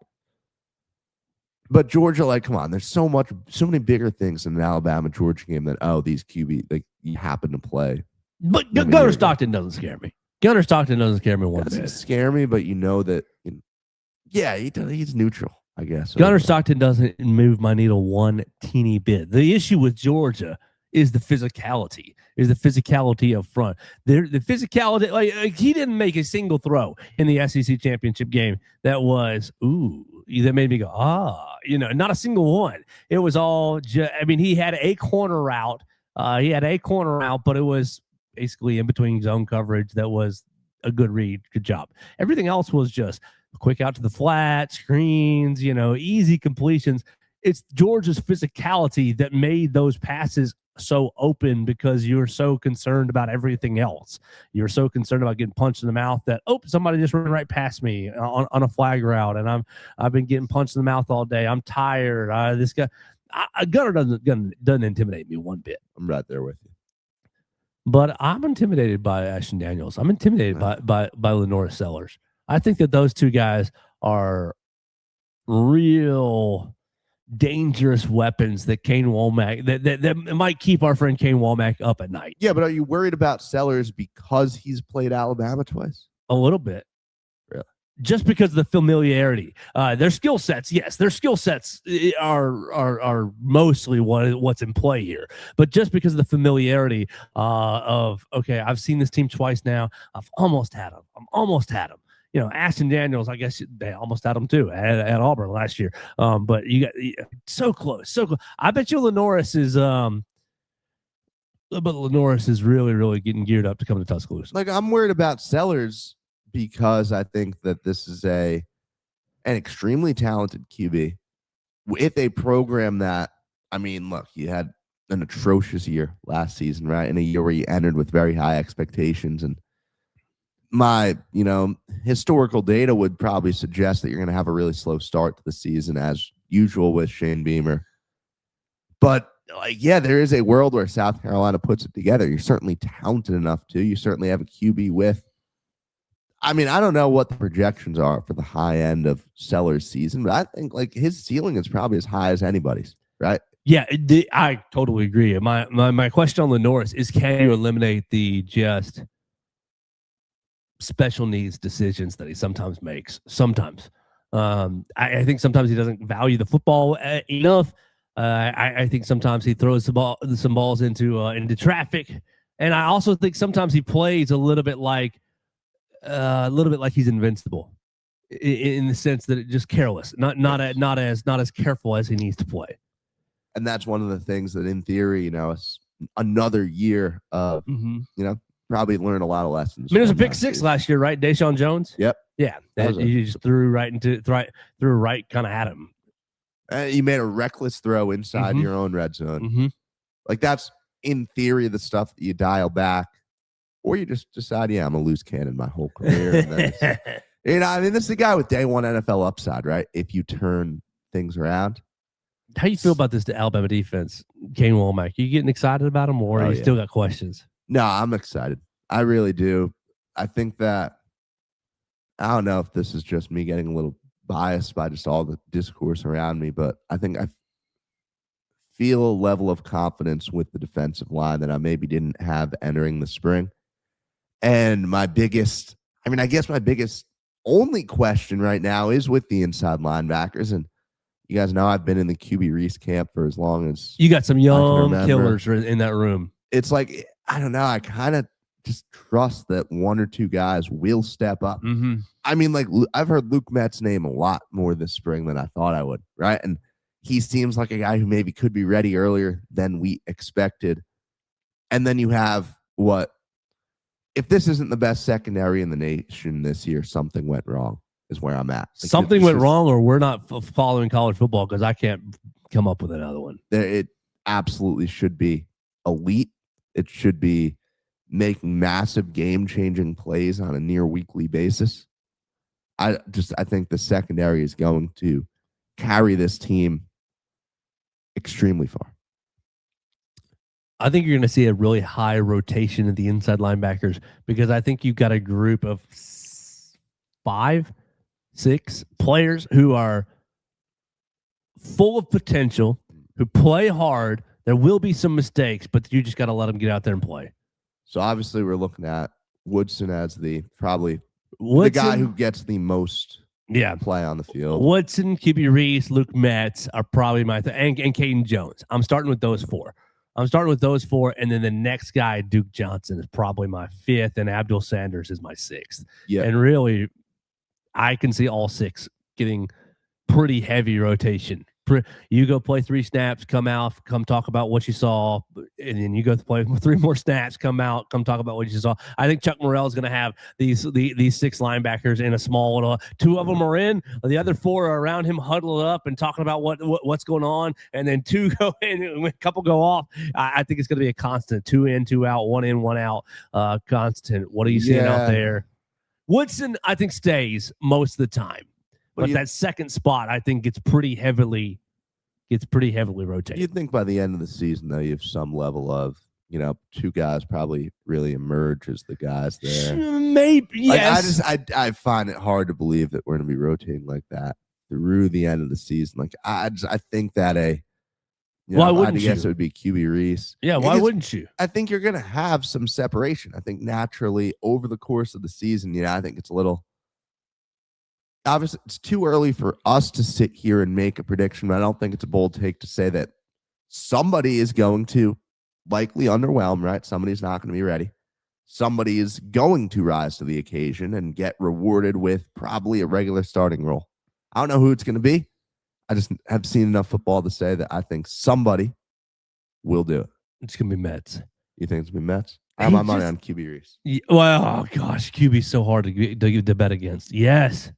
But Georgia, come on, there's so many bigger things in an Alabama-Georgia game than, these QB, you happen to play. But Gunnar Stockton doesn't scare me. Gunnar Stockton doesn't scare me one bit. Doesn't scare me, but you know that, he's neutral, I guess. Gunnar Stockton doesn't move my needle one teeny bit. The issue with Georgia is the physicality, up front. The physicality, he didn't make a single throw in the SEC championship game that was, that made me go, not a single one. It was all, he had a corner route. But it was basically in between zone coverage. That was a good read. Good job. Everything else was just quick out to the flat, screens, easy completions. It's Georgia's physicality that made those passes so open, because you're so concerned about everything else. You're so concerned about getting punched in the mouth that, somebody just ran right past me on a flag route, and I've been getting punched in the mouth all day. I'm tired. This guy, Gunnar doesn't intimidate me one bit. I'm right there with you. But I'm intimidated by Ashton Daniels. I'm intimidated by Lenoris Sellers. I think that those two guys are real dangerous weapons that Kane Womack that might keep our friend Kane Womack up at night. Yeah, but are you worried about Sellers because he's played Alabama twice? A little bit. Really? Just because of the familiarity. Their skill sets, yes, their skill sets are mostly what's in play here. But just because of the familiarity of, I've seen this team twice now. I've almost had them. Ashton Daniels, I guess they almost had him too at Auburn last year. But you got so close. I bet you Lenoris is But Lenoris is really, really getting geared up to come to Tuscaloosa. Like, I'm worried about Sellers because I think that this is an extremely talented QB with a program that, I mean, look, you had an atrocious year last season, right? In a year where you entered with very high expectations. And my, historical data would probably suggest that you're going to have a really slow start to the season as usual with Shane Beamer. But there is a world where South Carolina puts it together. You're certainly talented enough to. You certainly have a QB with. I mean, I don't know what the projections are for the high end of Sellers' season, but I think his ceiling is probably as high as anybody's, right? Yeah, I totally agree. My question on Lenoris is, can you eliminate the just special needs decisions that he sometimes makes? Sometimes. I think sometimes he doesn't value the football enough. I think sometimes he throws some balls into traffic, and I also think sometimes he plays a little bit like he's invincible, in the sense that it's just careless, not as careful as he needs to play. And that's one of the things that, in theory, it's another year of probably learn a lot of lessons. I mean, it was a pick six last year, right? Deshaun Jones. Yep. Yeah, you just threw right kind of at him. You made a reckless throw inside your own red zone. Like, that's, in theory, the stuff that you dial back, or you just decide, I'm a loose cannon my whole career. And then this is a guy with day one NFL upside, right? If you turn things around. How you feel about this Alabama defense, Kane Womack? You getting excited about him, or you still got questions? No, I'm excited. I really do. I think that, I don't know if this is just me getting a little biased by just all the discourse around me, but I think I feel a level of confidence with the defensive line that I maybe didn't have entering the spring. And my biggest only question right now is with the inside linebackers. And you guys know I've been in the QB Reese camp for as long as you got some young killers in that room. It's like, I don't know. I kind of just trust that one or two guys will step up. I mean, I've heard Luke Met's name a lot more this spring than I thought I would, right? And he seems like a guy who maybe could be ready earlier than we expected. And then you have if this isn't the best secondary in the nation this year, something went wrong is where I'm at. Something went wrong, or we're not following college football, because I can't come up with another one. It absolutely should be elite. It should be making massive game-changing plays on a near weekly basis. I think the secondary is going to carry this team extremely far. I think you're going to see a really high rotation of the inside linebackers, because I think you've got a group of 5, 6 players who are full of potential, who play hard. There will be some mistakes, but you just got to let them get out there and play. So obviously we're looking at Woodson as the guy who gets the most play on the field. Woodson, QB Reese, Luke Metz are probably my and Caden Jones. I'm starting with those 4. And then the next guy, Duke Johnson, is probably my 5th, and Abdul Sanders is my 6th. Yeah. And really, I can see all 6 getting pretty heavy rotation. You go play 3 snaps, come talk about what you saw, and then you go play 3 more snaps, come talk about what you saw. I think Chuck Morrell is going to have these 6 linebackers in a small little. 2 of them are in, the other 4 are around him, huddled up and talking about what's going on, and then 2 go in, and a couple go off. I think it's going to be a constant 2 in, 2 out, 1 in, 1 out, constant. What are you seeing out there? Woodson, I think, stays most of the time. But that second spot, I think, gets pretty heavily rotated. You'd think by the end of the season, though, you have some level of, 2 guys probably really emerge as the guys there. Maybe, yes. I find it hard to believe that we're going to be rotating like that through the end of the season. I think that why wouldn't you? I guess it would be QB Reese. Yeah, why wouldn't you? I think you're going to have some separation. I think naturally over the course of the season, I think it's a little. Obviously, it's too early for us to sit here and make a prediction, but I don't think it's a bold take to say that somebody is going to likely underwhelm, right? Somebody's not going to be ready. Somebody is going to rise to the occasion and get rewarded with probably a regular starting role. I don't know who it's going to be. I just have seen enough football to say that I think somebody will do it. It's going to be Mets. You think it's going to be Mets? I have my money on QB Reese. Well, oh gosh, QB's so hard to bet against. Yes,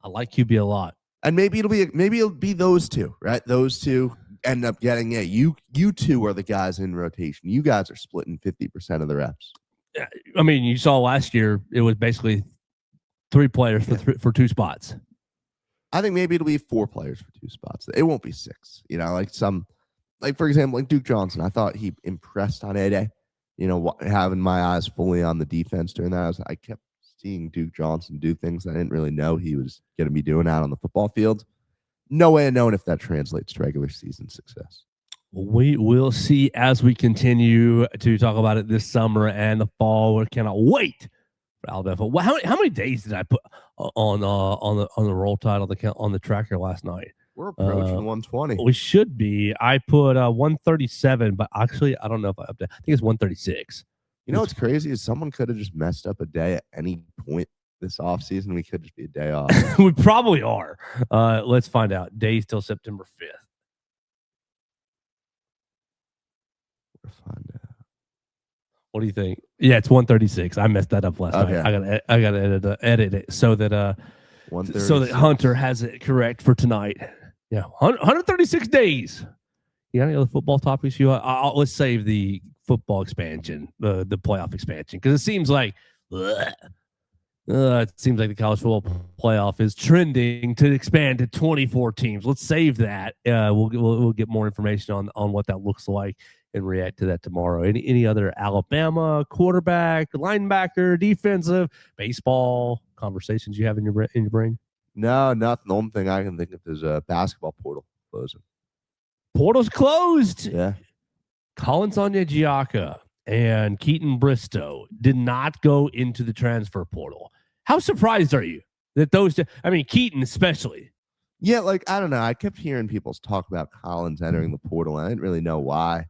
I like QB a lot. And maybe it'll be those two, right? Those two end up getting it. You two are the guys in rotation. You guys are splitting 50% of the reps. I mean, you saw last year it was basically 3 players for 2 spots. I think maybe it'll be 4 players for 2 spots. It won't be 6. Like for example, like Duke Johnson. I thought he impressed on A-Day. Having my eyes fully on the defense during that, I kept seeing Duke Johnson do things I didn't really know he was going to be doing out on the football field. No way of knowing if that translates to regular season success. We will see as we continue to talk about it this summer and the fall. We cannot wait for Alabama. Well, how many days did I put on the roll tide on the tracker last night? We're approaching 120. We should be. I put 137, but actually, I don't know if I updated. I think it's 136. You know what's crazy is someone could have just messed up a day at any point this offseason. We could just be a day off. We probably are. Let's find out. Days till September 5th. We'll find out. What do you think? Yeah, it's 136. I messed that up last night. I gotta edit it so that Hunter has it correct for tonight. Yeah, 136 days. You got any other football topics? Let's save the football expansion, the playoff expansion, because it seems like the college football playoff is trending to expand to 24 teams. Let's save that. We'll get more information on what that looks like and react to that tomorrow. Any other Alabama quarterback, linebacker, defensive, baseball conversations you have in your brain? No, nothing. The only thing I can think of is a basketball portal closing. Portal's closed. Yeah. Colin Sonia-Giacca and Keaton Bristow did not go into the transfer portal. How surprised are you that those two, Keaton especially? Yeah, I don't know. I kept hearing people talk about Collins entering the portal, and I didn't really know why.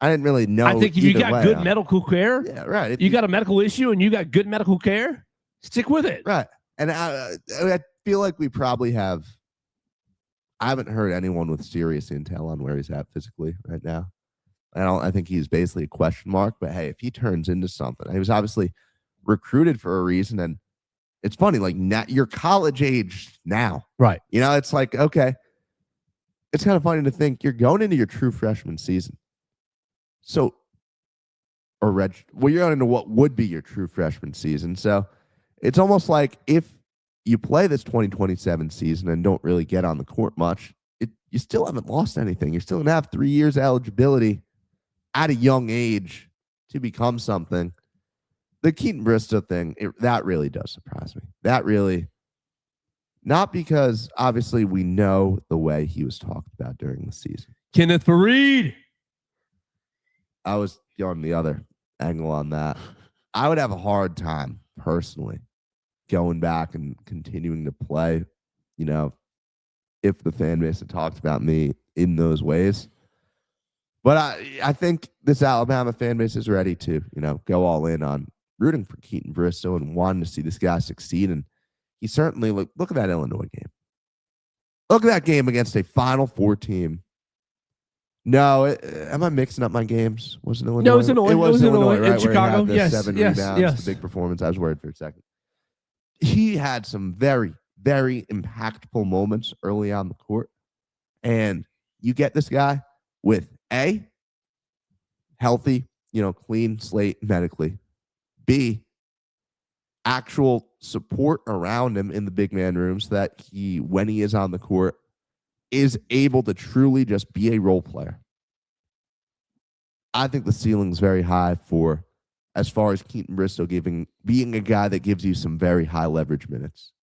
I didn't really know. I think if you got good medical care, yeah, right. If you got a medical issue and you got good medical care, stick with it. Right. And I feel like we probably have. I haven't heard anyone with serious intel on where he's at physically right now. I think he's basically a question mark. But hey, if he turns into something, he was obviously recruited for a reason. And it's funny, you're college age now, right? It's like, okay, it's kind of funny to think you're going into your true freshman season. So, you're going into what would be your true freshman season. So it's almost like if you play this 2027 season and don't really get on the court much, you still haven't lost anything. You're still going to have 3 years eligibility at a young age to become something. The Keaton Bristow thing, that really does surprise me. That really, not because obviously we know the way he was talked about during the season. Kenneth Fareed. I was going the other angle on that. I would have a hard time personally going back and continuing to play, if the fan base had talked about me in those ways. But I think this Alabama fan base is ready to, go all in on rooting for Keaton Bristow and wanting to see this guy succeed. And he certainly, look at that Illinois game. Look at that game against a Final Four team. No, am I mixing up my games? Was it Illinois? No, it was Illinois. It was Illinois, right? In Chicago. Where he had the 7 rebounds, the big performance. I was worried for a second. He had some very, very impactful moments early on the court. And you get this guy with A, healthy, clean slate medically. B, actual support around him in the big man room so that he, when he is on the court, is able to truly just be a role player. I think the ceiling's very high for, as far as Keaton Bristow being a guy that gives you some very high leverage minutes.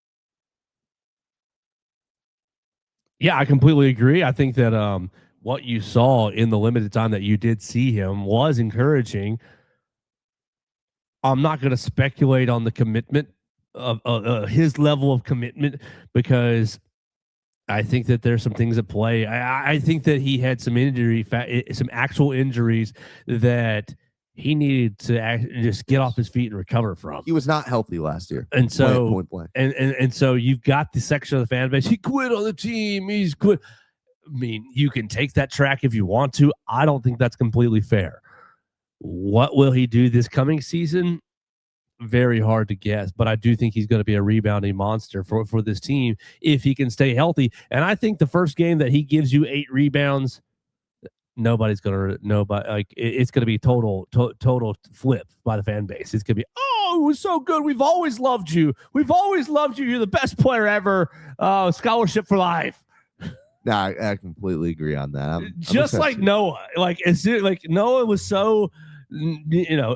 Yeah, I completely agree. I think that what you saw in the limited time that you did see him was encouraging. I'm not going to speculate on the commitment of his level of commitment because I think that there's some things at play. I think that he had some some actual injuries that he needed to just get off his feet and recover from. He was not healthy last year. And so, point blank. And so you've got the section of the fan base. He quit on the team. He's quit. I mean, you can take that track if you want to. I don't think that's completely fair. What will he do this coming season? Very hard to guess, but I do think he's going to be a rebounding monster for this team if he can stay healthy. And I think the first game that he gives you 8 rebounds, nobody like it's going to be total flip by the fan base. It's going to be, oh, it was so good. We've always loved you. You're the best player ever. Scholarship for life. No, I completely agree on that. I'm Just like Noah, like Noah was so,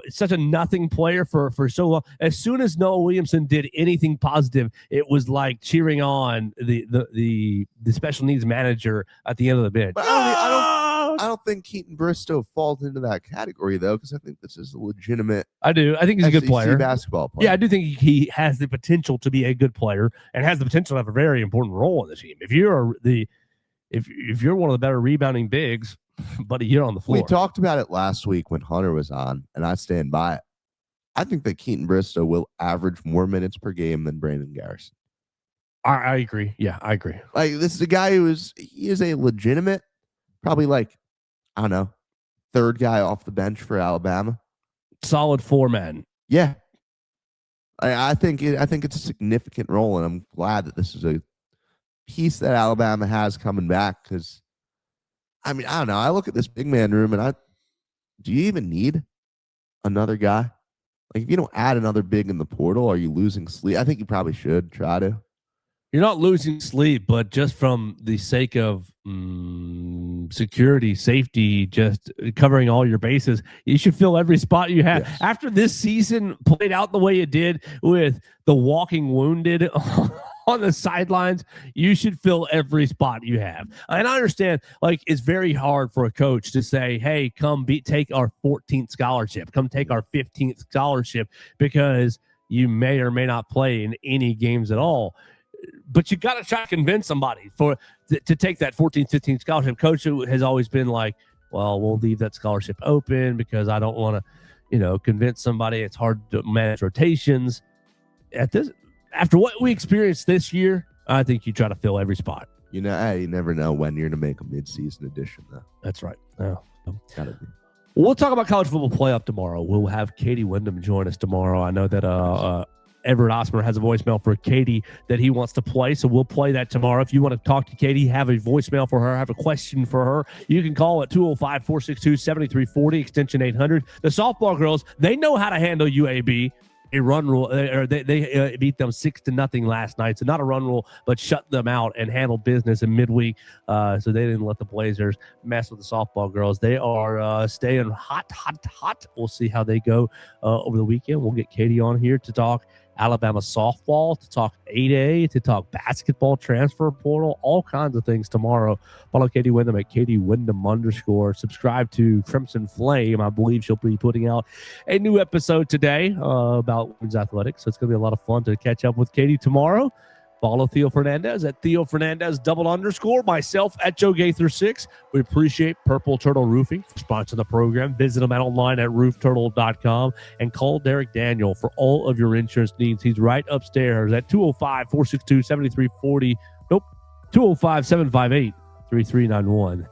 such a nothing player for so long. As soon as Noah Williamson did anything positive, it was like cheering on the special needs manager at the end of the bench. But I don't think Keaton Bristow falls into that category though, because I think this is a legitimate. I do. I think he's a good player, basketball player. Yeah, I do think he has the potential to be a good player and has the potential to have a very important role in the team. If you're one of the better rebounding bigs, buddy, you're on the floor. We talked about it last week when Hunter was on, and I stand by it. I think that Keaton Bristow will average more minutes per game than Brandon Garrison. I agree. Yeah, I agree. Like, this is a guy he is a legitimate, probably like, I don't know, third guy off the bench for Alabama. Solid 4-man. Yeah. I think it's a significant role, and I'm glad that this is a piece that Alabama has coming back, because I mean, I don't know. I look at this big man room and do you even need another guy? Like, if you don't add another big in the portal, are you losing sleep? I think you probably should try to. You're not losing sleep, but just from the sake of security, safety, just covering all your bases, you should fill every spot you have. Yes. After this season played out the way it did with the walking wounded on the sidelines, you should fill every spot you have. And I understand, like, it's very hard for a coach to say, hey, come take our 14th scholarship, come take our 15th scholarship, because you may or may not play in any games at all. But you got to try to convince somebody to take that 14th, 15th scholarship. Coach has always been like, well, we'll leave that scholarship open because I don't want to, convince somebody. It's hard to manage rotations. After what we experienced this year, I think you try to fill every spot. You never know when you're going to make a midseason edition, though. That's right. Oh. Gotta be. We'll talk about college football playoff tomorrow. We'll have Katie Wyndham join us tomorrow. I know that Everett Osmer has a voicemail for Katie that he wants to play, so we'll play that tomorrow. If you want to talk to Katie, have a voicemail for her, have a question for her, you can call at 205-462-7340, extension 800. The softball girls, they know how to handle UAB. A run rule, or they beat them 6-0 last night. So not a run rule, but shut them out and handle business in midweek. So they didn't let the Blazers mess with the softball girls. They are staying hot. We'll see how they go over the weekend. We'll get Katie on here to talk Alabama softball, to talk 8A, to talk basketball transfer portal, all kinds of things tomorrow. Follow Katie Wyndham at Katie Wyndham _. Subscribe to Crimson Flame. I believe she'll be putting out a new episode today about women's athletics. So it's going to be a lot of fun to catch up with Katie tomorrow. Follow Theo Fernandez at Theo Fernandez _. Myself at Joe Gaither 6. We appreciate Purple Turtle Roofing for sponsoring the program. Visit them online at roofturtle.com and call Derek Daniel for all of your insurance needs. He's right upstairs at 205-462-7340. Nope, 205-758-3391.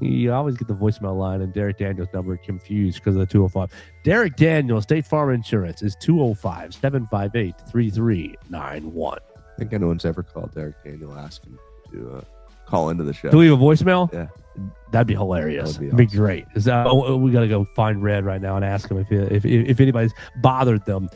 You always get the voicemail line and Derek Daniels' number confused because of the 205. Derek Daniels, State Farm Insurance, is 205-758-3391. I think anyone's ever called Derek Daniel asking to call into the show. Do we have a voicemail? Yeah. That'd be hilarious. That'd be It'd be great. We got to go find Red right now and ask him if anybody's bothered them.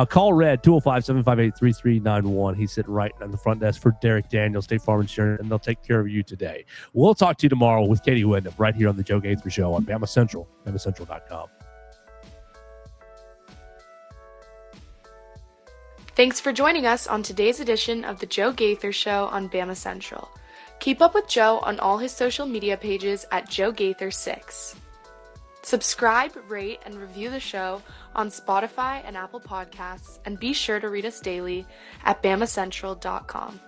Call Red, 205-758-3391. He's sitting right on the front desk for Derek Daniels, State Farm Insurance, and they'll take care of you today. We'll talk to you tomorrow with Katie Wyndham right here on the Joe Gaither Show on Bama Central, BamaCentral.com. Thanks for joining us on today's edition of the Joe Gaither Show on Bama Central. Keep up with Joe on all his social media pages at Joe Gaither 6. Subscribe, rate, and review the show on Spotify and Apple Podcasts, and be sure to read us daily at BamaCentral.com.